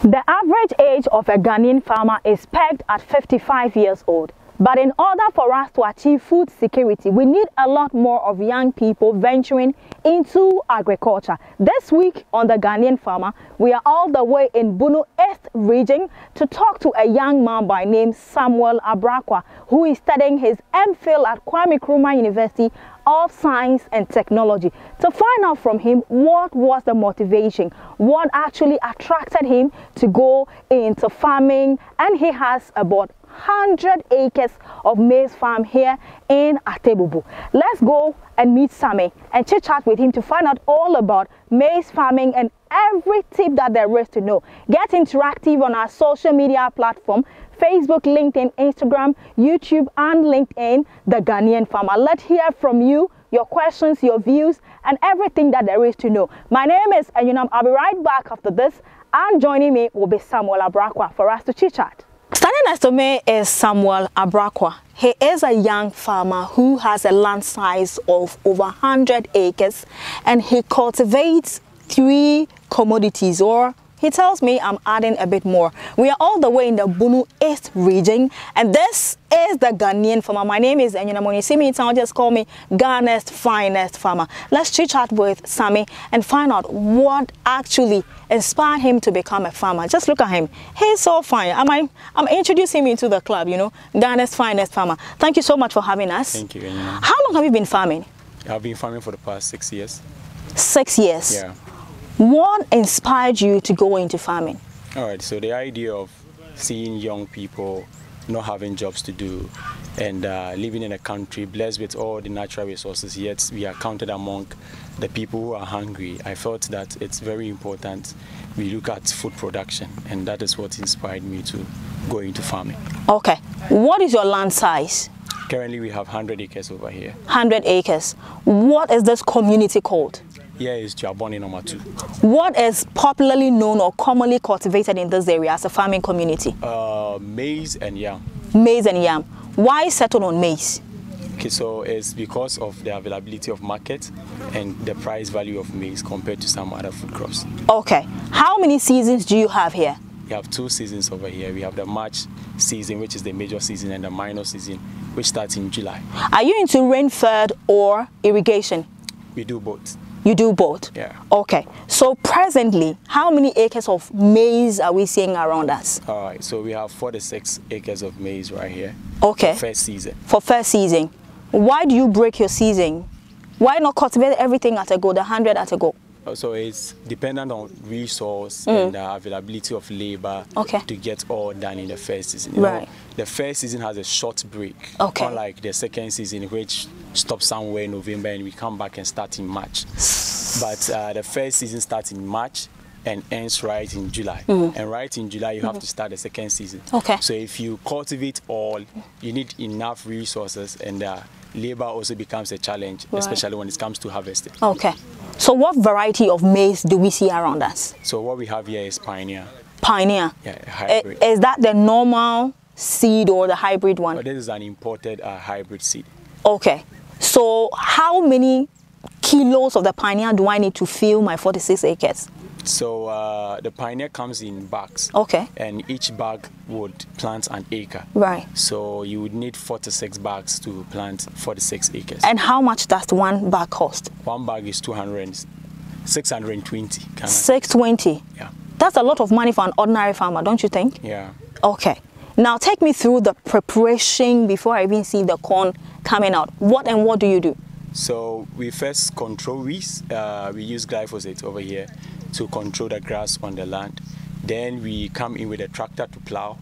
The average age of a Ghanaian farmer is pegged at 55 years old. But in order for us to achieve food security, we need a lot more of young people venturing into agriculture. This week on The Ghanaian Farmer, we are all the way in Bunu East region to talk to a young man by name Samuel Abrakwa, who is studying his MPhil at Kwame Nkrumah University of Science and Technology. To find out from him what was the motivation, what actually attracted him to go into farming, and he has about 100 acres of maize farm here in Atebubu. Let's go and meet Sammy and chit chat with him to find out all about maize farming and every tip that there is to know. Get interactive on our social media platform: Facebook, LinkedIn, Instagram, YouTube, and LinkedIn, The Ghanaian Farmer. Let's hear from you, your questions, your views, and everything that there is to know. My name is Enyunam. I'll be right back after this, and joining me will be Samuel Abrakwa for us to chit chat. Standing next to me is Samuel Abrakwa. He is a young farmer who has a land size of over 100 acres, and he cultivates 3 commodities, or he tells me I'm adding a bit more. We are all the way in the Bunu East region, and this is the Ghanaian Farmer. My name is Enyunam. When you see me in town, just call me Ghana's finest farmer. Let's chit chat with Sammy and find out what actually inspired him to become a farmer. Just look at him. He's so fine. I'm introducing him into the club, you know, Ghana's finest farmer. Thank you so much for having us. Thank you, Enyunam. How long have you been farming? I've been farming for the past 6 years. 6 years? Yeah. What inspired you to go into farming? All right, so the idea of seeing young people not having jobs to do and living in a country blessed with all the natural resources, yet we are counted among the people who are hungry. I felt that it's very important we look at food production, and that is what inspired me to go into farming. Okay. What is your land size? Currently, we have 100 acres over here. 100 acres. What is this community called? Here is Jaboni number 2. What is popularly known or commonly cultivated in this area as a farming community? Maize and yam. Maize and yam. Why settle on maize? Okay, so it's because of the availability of market and the price value of maize compared to some other food crops. Okay. How many seasons do you have here? We have 2 seasons over here. We have the March season, which is the major season, and the minor season, which starts in July. Are you into rain-fed or irrigation? We do both. You do both? Yeah. Okay. So presently, how many acres of maize are we seeing around us? All right. So we have 46 acres of maize right here. Okay. For first season. For first season. Why do you break your season? Why not cultivate everything at a go, the 100 at a go? So it's dependent on resource and the availability of labor to get all done in the first season. You know, the first season has a short break, unlike the second season, which stops somewhere in November and we come back and start in March. But the first season starts in March and ends right in July. And right in July, you have to start the second season. So if you cultivate all, you need enough resources, and labor also becomes a challenge, especially when it comes to harvesting. Okay. So what variety of maize do we see around us? So what we have here is Pioneer. Pioneer? Yeah, hybrid. Is that the normal seed or the hybrid one? This is an imported hybrid seed. Okay. So how many kilos of the Pioneer do I need to fill my 46 acres? So the Pioneer comes in bags. Okay. And each bag would plant an acre. Right. So you would need 46 bags to plant 46 acres. And how much does one bag cost? One bag is 620. 620? Yeah. That's a lot of money for an ordinary farmer, don't you think? Yeah. Okay. Now take me through the preparation before I even see the corn coming out. What and what do you do? So we first control weeds. We use glyphosate over here to control the grass on the land. Then we come in with a tractor to plow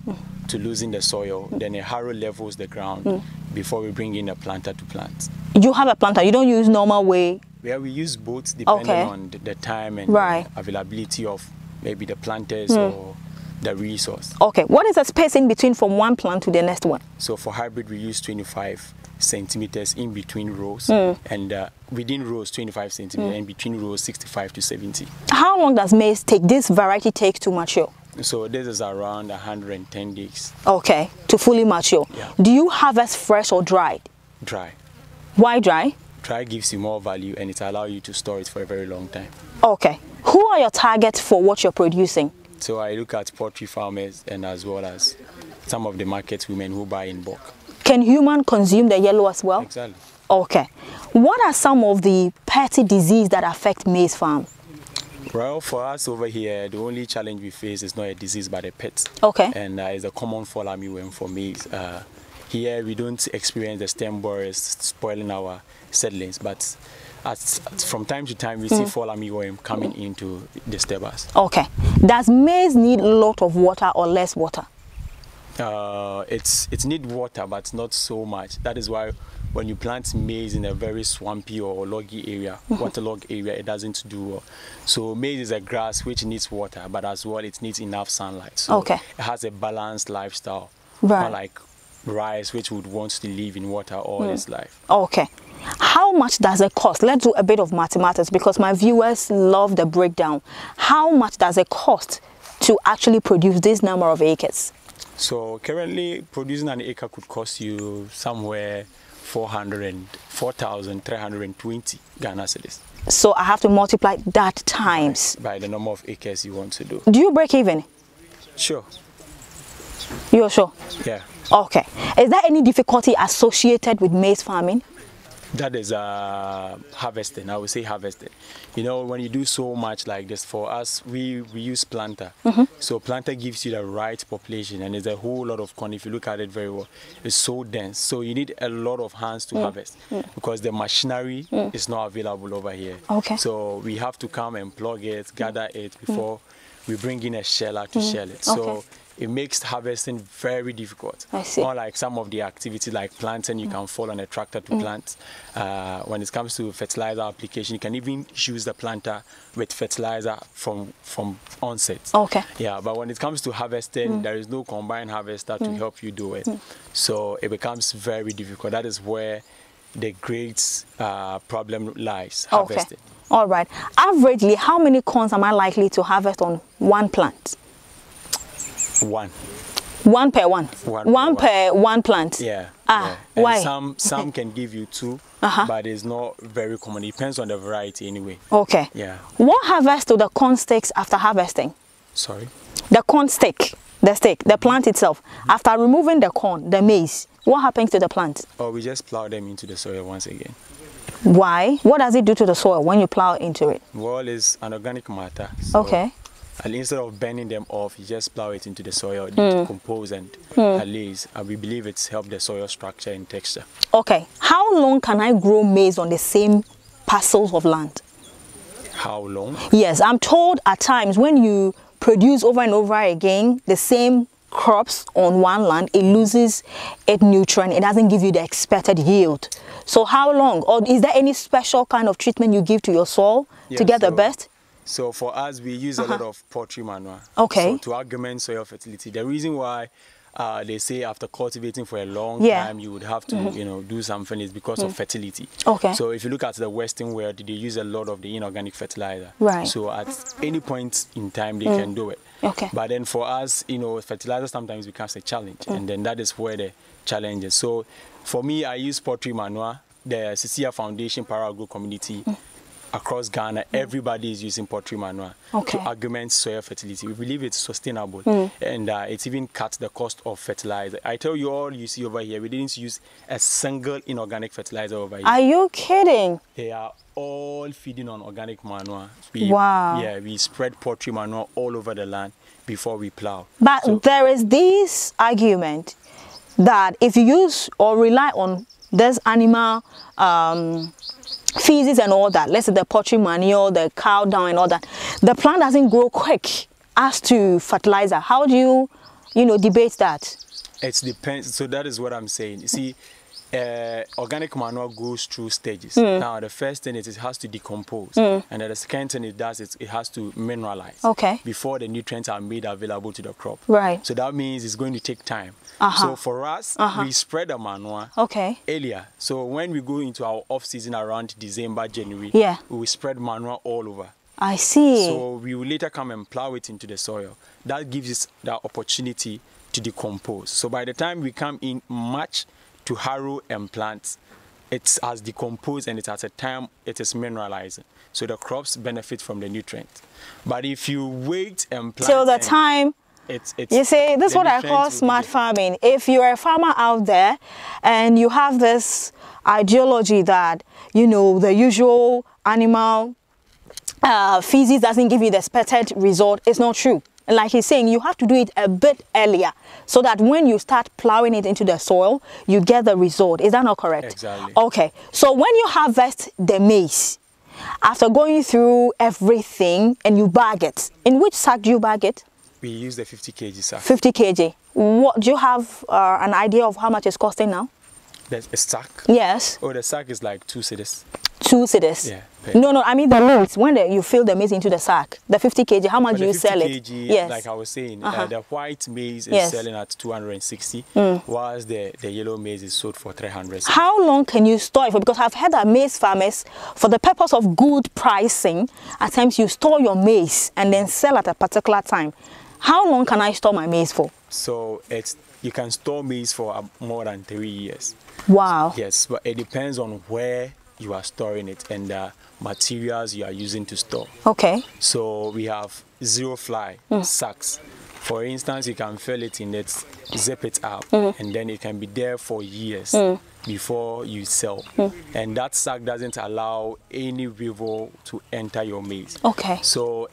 to loosen the soil. Then a harrow levels the ground before we bring in a planter to plant. You have a planter, you don't use normal way? Yeah, we use both depending on the time and the availability of maybe the planters or the resource. Okay, what is the space in between from one plant to the next one? So for hybrid, we use 25 centimeters in between rows, and within rows 25 centimeters, and between rows 65 to 70. How long does maize take, this variety take to mature? So this is around 110 days. Okay, to fully mature. Yeah. Do you harvest fresh or dried? Dry. Why dry? Dry gives you more value, and it allows you to store it for a very long time. Okay. Who are your targets for what you're producing? So I look at poultry farmers and as well as some of the market women who buy in bulk. Can human consume the yellow as well? Exactly. Okay. What are some of the petty diseases that affect maize farm? Well, for us over here, the only challenge we face is not a disease but a pest. Okay. And it's a common fall armyworm for maize. Here we don't experience the stem borers spoiling our seedlings, but from time to time we see fall armyworm coming into the stebers. Okay. Does maize need a lot of water or less water? It need water, but not so much. That is why when you plant maize in a very swampy or loggy area, waterlogged area, it doesn't do well. So maize is a grass which needs water, but as well it needs enough sunlight. So it has a balanced lifestyle, unlike rice, which would want to live in water all its life. Okay. How much does it cost? Let's do a bit of mathematics because my viewers love the breakdown. How much does it cost to actually produce this number of acres? So currently producing an acre could cost you somewhere 4,320 Ghana cedis. So I have to multiply that times by the number of acres you want to do. Do you break even? Sure. You're sure? Yeah. Okay. Is there any difficulty associated with maize farming? That is harvesting. I would say harvesting. You know, when you do so much like this, for us, we use planter. So planter gives you the right population, and there's a whole lot of corn. If you look at it very well, it's so dense. So you need a lot of hands to harvest because the machinery is not available over here. Okay. So we have to come and plug it, gather it before we bring in a sheller to shell it. So it makes harvesting very difficult. I see. Unlike some of the activities like planting, you can fall on a tractor to plant. When it comes to fertilizer application, you can even use the planter with fertilizer from onset. Okay. Yeah, but when it comes to harvesting, there is no combine harvester to help you do it. So it becomes very difficult. That is where the great problem lies, harvesting. All right. Averagely, how many corns am I likely to harvest on one plant? One per one. One per one plant. Yeah. And why? Some can give you two, but it's not very common. It depends on the variety anyway. Okay. Yeah. What happens to the corn sticks after harvesting? Sorry. The corn stick, the plant itself. After removing the corn, the maize, what happens to the plant? Oh, we just plow them into the soil once again. Why? What does it do to the soil when you plow into it? Well, it's an organic matter. So okay. And instead of burning them off, you just plow it into the soil, decompose and release. And we believe it's helped the soil structure and texture. Okay. How long can I grow maize on the same parcels of land? How long? Yes, I'm told at times when you produce over and over again the same crops on one land, it loses its nutrient. It doesn't give you the expected yield. So how long? Or is there any special kind of treatment you give to your soil to get the best? So for us, we use a lot of poultry manure. Okay. So to augment soil fertility. The reason why they say after cultivating for a long time, you would have to, do something is because of fertility. Okay. So if you look at the Western world, they use a lot of the inorganic fertilizer. Right. So at any point in time, they can do it. Okay. But then for us, fertilizer sometimes becomes a challenge, and then that is where the challenge is. So for me, I use poultry manure. The Cecilia Foundation Para-Agro community across Ghana, everybody is using poultry manure to augment soil fertility. We believe it's sustainable, and it's even cut the cost of fertilizer. I tell you, all you see over here, we didn't use a single inorganic fertilizer over here. Are you kidding? They are all feeding on organic manure. Wow. Yeah, we spread poultry manure all over the land before we plow. But there is this argument that if you use or rely on this animal feces and all that, let's say the poultry manure, the cow dung and all that, the plant doesn't grow quick as to fertilizer. How do you debate that? It depends. So that is what I'm saying. You see, organic manure goes through stages. Now, the first thing is it has to decompose, and then the second thing it does is it has to mineralize before the nutrients are made available to the crop. Right. So that means it's going to take time. So for us, we spread the manure earlier. So when we go into our off season around December, January, we will spread manure all over. I see. So we will later come and plow it into the soil. That gives us the opportunity to decompose. So by the time we come in March to harrow and plant, it has decomposed and it's at a time it is mineralizing. So the crops benefit from the nutrients. But if you wait and plant till the time, you see, this is what I call smart farming. If you're a farmer out there and you have this ideology that, you know, the usual animal feces doesn't give you the expected result, it's not true. Like he's saying, you have to do it a bit earlier so that when you start plowing it into the soil, you get the result. Is that not correct? Exactly. Okay. So when you harvest the maize, after going through everything and you bag it, in which sack do you bag it? We use the 50 kg sack. 50 kg. What do you have an idea of how much it's costing now? There's a sack? Yes. Oh, the sack is like 2 cedis. 2 cedis? Yeah. No, I mean the maize. When you fill the maize into the sack, the 50 kg, how much do you sell it? 50 kg, yes. Like I was saying, the white maize is selling at 260, whilst the yellow maize is sold for 300. How long can you store it for? Because I've heard that maize farmers, for the purpose of good pricing, at times you store your maize and then sell at a particular time. How long can I store my maize for? So you can store maize for more than 3 years. Wow. Yes, but it depends on where you are storing it and the materials you are using to store. Okay. So we have zero fly sacks. For instance, you can fill it in it, zip it up, and then it can be there for years before you sell. And that sack doesn't allow any weevil to enter your maize. Okay. So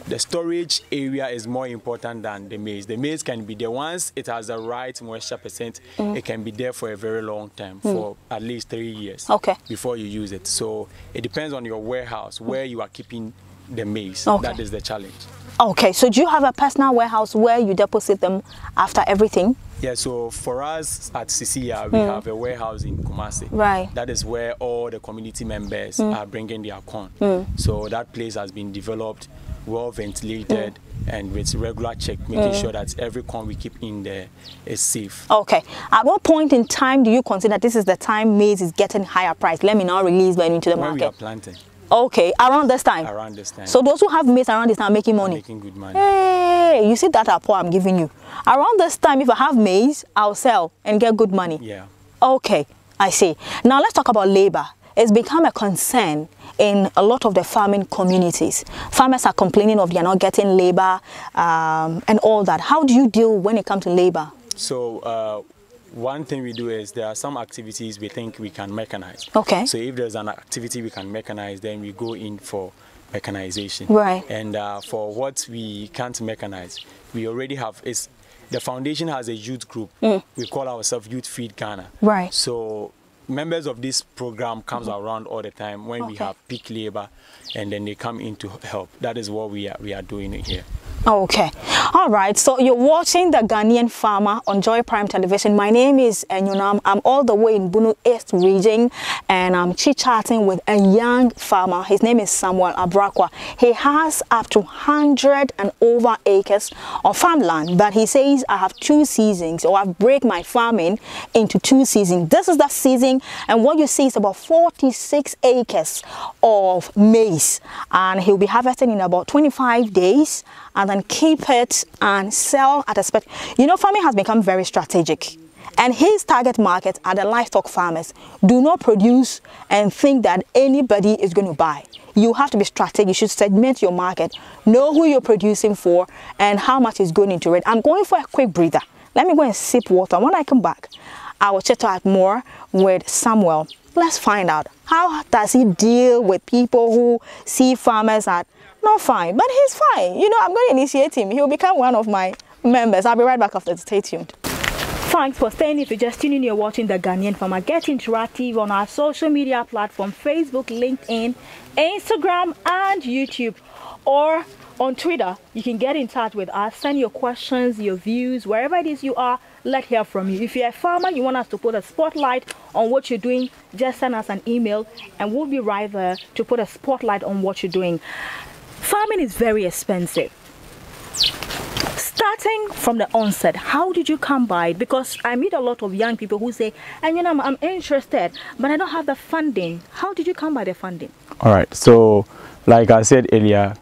the storage area is more important than the maize. The maize can be there once it has the right moisture percent. It can be there for a very long time, for at least 3 years before you use it. So it depends on your warehouse where you are keeping the maize. That is the challenge. Okay, so do you have a personal warehouse where you deposit them after everything? Yeah, so for us at Sisia, we have a warehouse in Kumasi. Right. That is where all the community members are bringing their corn. So that place has been developed, well ventilated, and with regular check, making sure that every corn we keep in there is safe. Okay. At what point in time do you consider this is the time maize is getting higher price? Let me now release them into the market. When we are planting. Okay, around this time? Around this time. So those who have maize around this time are making money? Making good money. Hey, you see that apple I'm giving you? Around this time, if I have maize, I'll sell and get good money. Yeah. Okay, I see. Now let's talk about labor. It's become a concern in a lot of the farming communities. Farmers are complaining of they are not getting labor and all that. How do you deal when it comes to labor? So one thing we do is there are some activities we think we can mechanize. Okay. So if there's an activity we can mechanize, then we go in for mechanization. Right. And for what we can't mechanize, we already have the foundation has a youth group. We call ourselves Youth Feed Ghana. Right. So members of this program comes around all the time when we have peak labor, and then they come in to help. That is what we are doing here. Okay. All right. So you're watching the Ghanaian Farmer on Joy Prime Television. My name is Enyonam. I'm all the way in Bunu East region, and I'm chit-chatting with a young farmer. His name is Samuel Abrakwa. He has up to 100 and over acres of farmland, but he says I have 2 seasons, or I break my farming into 2 seasons. This is the season, and what you see is about 46 acres of maize, and he'll be harvesting in about 25 days. And then keep it and sell at a spec. You know, farming has become very strategic. And his target market are the livestock farmers. Do not produce and think that anybody is going to buy. You have to be strategic. You should segment your market. Know who you're producing for and how much is going into it. I'm going for a quick breather. Let me go and sip water. When I come back, I will chat more with Samuel. Let's find out, how does he deal with people who see farmers at not fine, but he's fine. You know, I'm going to initiate him. He'll become one of my members. I'll be right back after. Stay tuned. Thanks for staying. If you're just tuning in, you're watching the Ghanaian Farmer. Get interactive on our social media platform, Facebook, LinkedIn, Instagram, and YouTube, or on Twitter. You can get in touch with us. Send your questions, your views, wherever it is you are. Let's hear from you. If you're a farmer, you want us to put a spotlight on what you're doing, just send us an email, and we'll be right there to put a spotlight on what you're doing. Farming is very expensive. Starting from the onset, how did you come by it? Because I meet a lot of young people who say, and you know, I'm interested, but I don't have the funding. How did you come by the funding? All right. So, like I said earlier,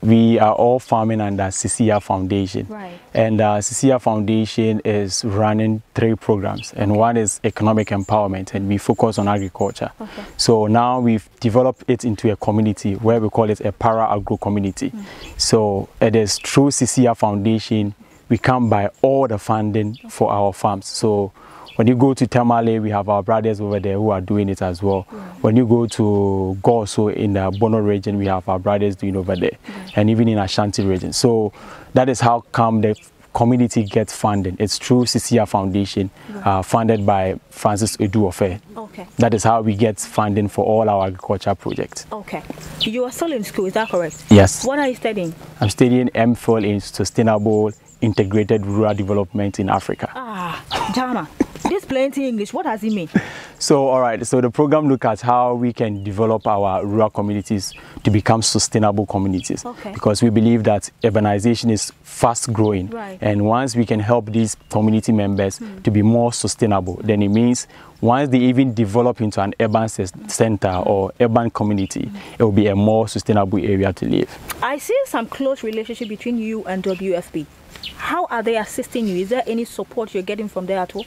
we are all farming under CCR Foundation. Right. And CCR Foundation is running 3 programs, and one is economic empowerment, and we focus on agriculture. Okay. So now we've developed it into a community where we call it a para-agro community. So it is through CCR Foundation we can buy all the funding for our farms. So when you go to Tamale, we have our brothers over there who are doing it as well. When you go to Goso in the Bono region, we have our brothers doing over there, and even in Ashanti region. So that is how come the community gets funding. It's through CCR Foundation, funded by Francis Eduofe. Okay. That is how we get funding for all our agriculture projects. Okay. You are still in school, is that correct? Yes. What are you studying? I'm studying MPhil in Sustainable Integrated Rural Development in Africa. Jana, this plenty English, what does it mean? So, all right, so the program looks at how we can develop our rural communities to become sustainable communities. Okay. Because we believe that urbanization is fast growing. Right. And once we can help these community members to be more sustainable, then it means once they even develop into an urban center or urban community, it will be a more sustainable area to live. I see some close relationship between you and WFP. How are they assisting you? Is there any support you're getting from there at all?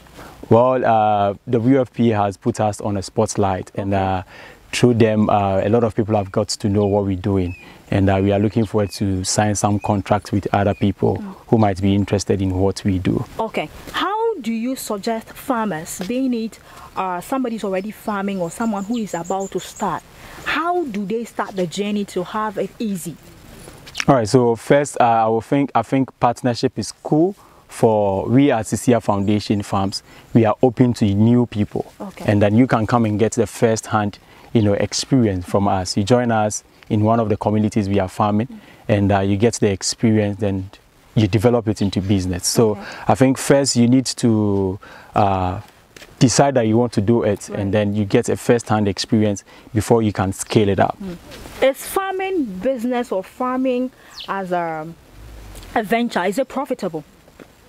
Well, WFP has put us on a spotlight, and through them, a lot of people have got to know what we're doing, and we are looking forward to sign some contracts with other people who might be interested in what we do. Okay. How do you suggest farmers, being it somebody's already farming or someone who is about to start, how do they start the journey to have it easy? All right, so first, I think partnership is cool. For we at CCR Foundation Farms, we are open to new people, and then you can come and get the first-hand, experience from us. You join us in one of the communities we are farming, and you get the experience, then you develop it into business. So I think first you need to decide that you want to do it, and then you get a first-hand experience before you can scale it up. Is farming business or farming as a venture, is it profitable?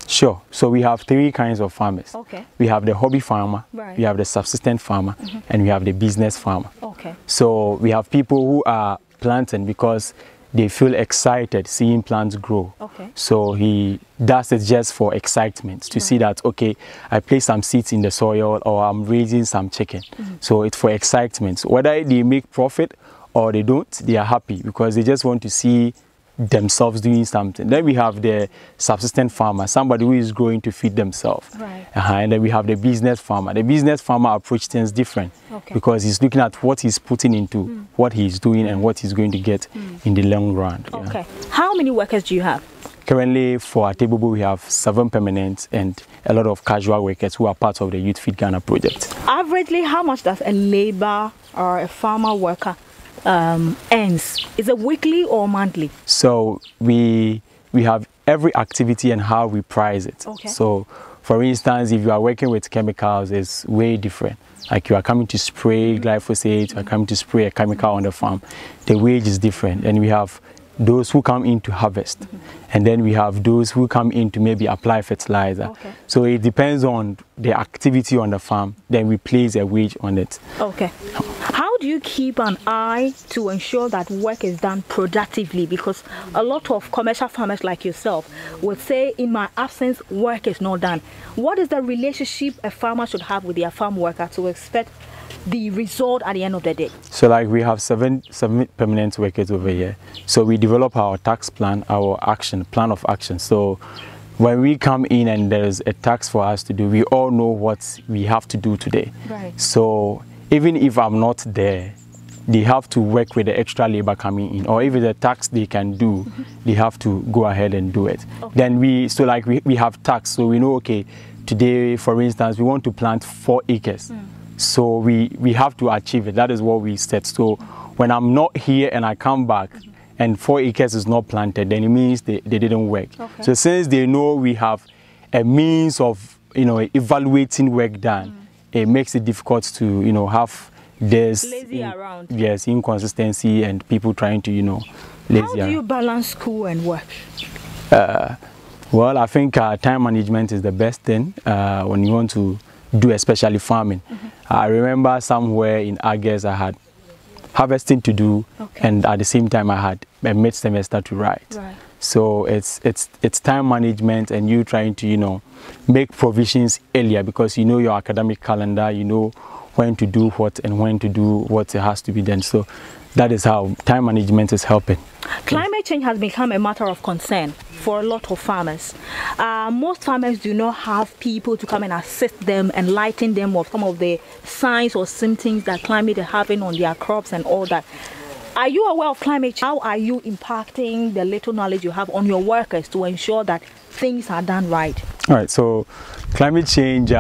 Sure. So we have 3 kinds of farmers. Okay. We have the hobby farmer, we have the subsistence farmer, and we have the business farmer. Okay. So we have people who are planting because they feel excited seeing plants grow. Okay. So he does it just for excitement, to see that, okay, I place some seeds in the soil or I'm raising some chicken. So it's for excitement. So whether they make profit or they don't, they are happy because they just want to see themselves doing something. Then we have the subsistence farmer, somebody who is growing to feed themselves. Right. And then we have the business farmer. The business farmer approach things different because he's looking at what he's putting into what he's doing and what he's going to get in the long run. Okay. How many workers do you have? Currently for our table, we have 7 permanent and a lot of casual workers who are part of the Youth Feed Ghana project. Averagely, how much does a labor or a farmer worker earns? Is it weekly or monthly? So we have every activity and how we price it. Okay. So for instance, if you are working with chemicals, it's way different. Like you are coming to spray glyphosate, you are coming to spray a chemical on the farm, the wage is different. And we have those who come in to harvest, and then we have those who come in to maybe apply fertilizer. So it depends on the activity on the farm, then we place a wage on it. Okay. How do you keep an eye to ensure that work is done productively? Because a lot of commercial farmers like yourself would say, in my absence, work is not done. What is the relationship a farmer should have with their farm worker to expect the result at the end of the day? So like we have seven permanent workers over here. So we develop our tax plan, our plan of action. So when we come in and there's a tax for us to do, we all know what we have to do today. Right. So even if I'm not there, they have to work with the extra labor coming in, or if it's a tax they can do, they have to go ahead and do it. Then we have tax, so we know, okay, today, for instance, we want to plant 4 acres. So we have to achieve it. That is what we set. So when I'm not here and I come back and 4 acres is not planted, then it means they didn't work. So since they know we have a means of evaluating work done, it makes it difficult to have this inconsistency and people trying to lazy. How do you balance school and work? Well, I think time management is the best thing when you want to do especially farming. I remember somewhere in August I had harvesting to do, Okay. and at the same time I had a mid-semester to write. Right. So it's time management, and you trying to, you know, make provisions earlier, because you know your academic calendar, you know when to do what and when to do what has to be done. So that is how time management is helping. Climate change has become a matter of concern for a lot of farmers. Most farmers do not have people to come and assist them, enlighten them of some of the signs or symptoms that climate is having on their crops and all that. Are you aware of climate change? How are you impacting the little knowledge you have on your workers to ensure that things are done right? All right, so climate change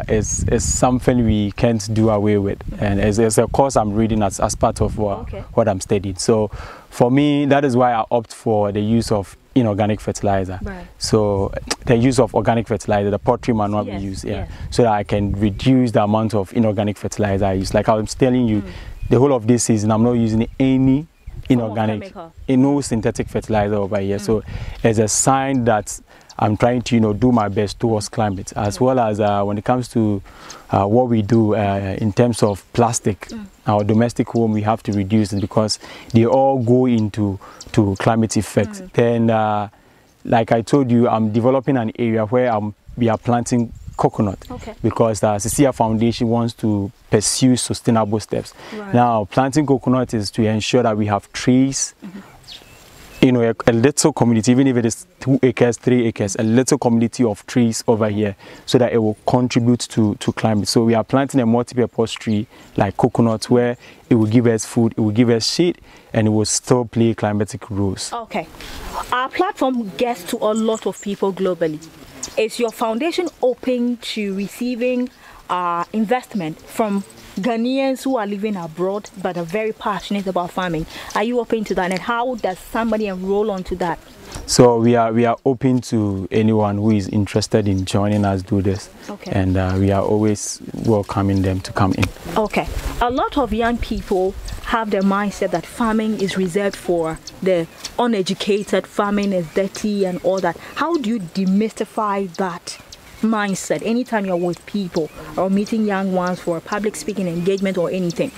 is something we can't do away with, and it's a course I'm reading as part of what I'm studying. So for me, that is why I opt for the use of inorganic fertilizer. Right. So the use of organic fertilizer, the poultry manual we use, so that I can reduce the amount of inorganic fertilizer I use. Like I was telling you, the whole of this season, I'm not using any inorganic, no synthetic fertilizer over here. So it's a sign that I'm trying to, you know, do my best towards climate, as well as when it comes to what we do in terms of plastic. Our domestic home, we have to reduce it because they all go into climate effect. Then, like I told you, I'm developing an area where we are planting coconut, because the CCR Foundation wants to pursue sustainable steps. Right. Now, planting coconut is to ensure that we have trees, you know, a little community, even if it is 2 acres, 3 acres, a little community of trees over here, so that it will contribute to climate. So we are planting a multi-purpose tree like coconut, where it will give us food, it will give us shade, and it will still play climatic roles. Okay. Our platform gets to a lot of people globally. Is your foundation open to receiving investment from Ghanaians who are living abroad but are very passionate about farming? Are you open to that, and how does somebody enroll onto that? So we are open to anyone who is interested in joining us do this, and we are always welcoming them to come in. Okay. A lot of young people have the mindset that farming is reserved for the uneducated, farming is dirty and all that. How do you demystify that mindset anytime you're with people or meeting young ones for a public speaking engagement or anything?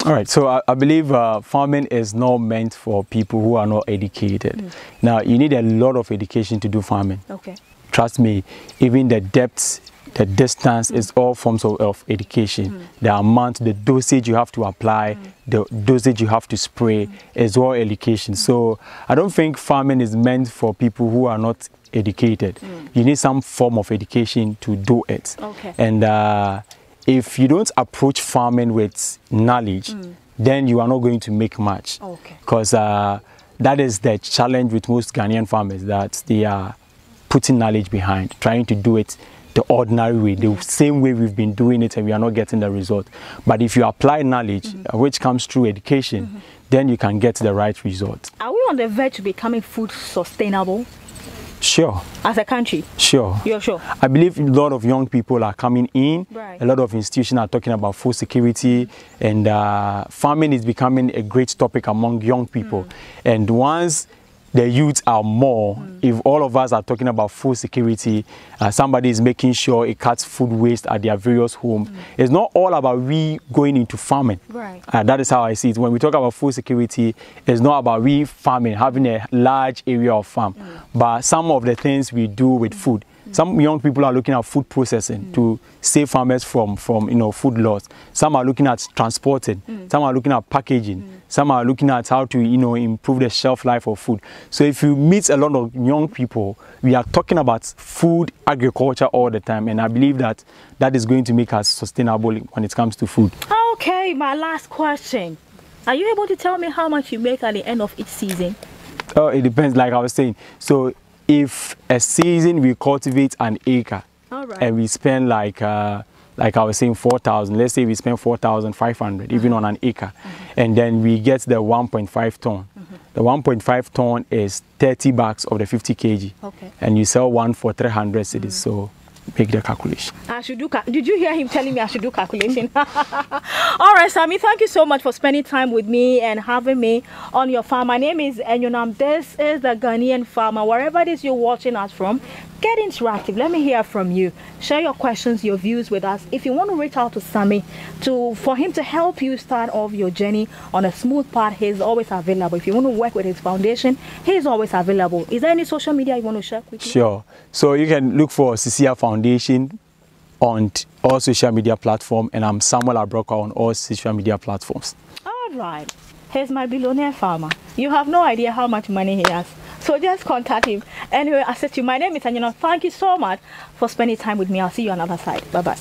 All right, so I believe farming is not meant for people who are not educated. Now, you need a lot of education to do farming. Okay. Trust me, even the depth, the distance is all forms of education. The amount, the dosage you have to apply, the dosage you have to spray is all education. So I don't think farming is meant for people who are not educated. You need some form of education to do it. Okay. And if you don't approach farming with knowledge, then you are not going to make much. Okay. Because that is the challenge with most Ghanaian farmers, that they are putting knowledge behind, trying to do it the ordinary way, the same way we've been doing it, and we are not getting the result. But if you apply knowledge, which comes through education, then you can get the right result. Are we on the verge of becoming food sustainable? Sure. As a country? Sure. You're sure? I believe a lot of young people are coming in. Right. A lot of institutions are talking about food security, and farming is becoming a great topic among young people. And once the youth are more, if all of us are talking about food security, somebody is making sure it cuts food waste at their various homes. It's not all about we going into farming. Right. That is how I see it. When we talk about food security, it's not about we farming, having a large area of farm, but some of the things we do with food. Some young people are looking at food processing to save farmers from food loss. Some are looking at transporting. Some are looking at packaging. Some are looking at how to improve the shelf life of food. So if you meet a lot of young people, we are talking about food agriculture all the time, and I believe that that is going to make us sustainable when it comes to food. Okay, my last question. Are you able to tell me how much you make at the end of each season? Oh, it depends, like I was saying. So if a season we cultivate an acre, and we spend like I was saying 4,000, let's say we spend 4,500 even on an acre, and then we get the 1.5 ton. The 1.5 ton is 30 bags of the 50 kg, and you sell one for 300 cedis. So make the calculation. I should do. Did you hear him telling me I should do calculation? All right, Sammy. Thank you so much for spending time with me and having me on your farm. My name is Enyonam. This is the Ghanaian farmer. Wherever it is you're watching us from, get interactive. Let me hear from you. Share your questions, your views with us. If you want to reach out to Sammy for him to help you start off your journey on a smooth path, he's always available. If you want to work with his foundation, he's always available. Is there any social media you want to share with me? Sure. So you can look for Sisia Foundation on all social media platforms, and I'm Samuel Abroka on all social media platforms. All right. Here's my billionaire farmer. You have no idea how much money he has. So just contact him. Anyway, I said to you, my name is Anyona. Thank you so much for spending time with me. I'll see you on the other side. Bye-bye.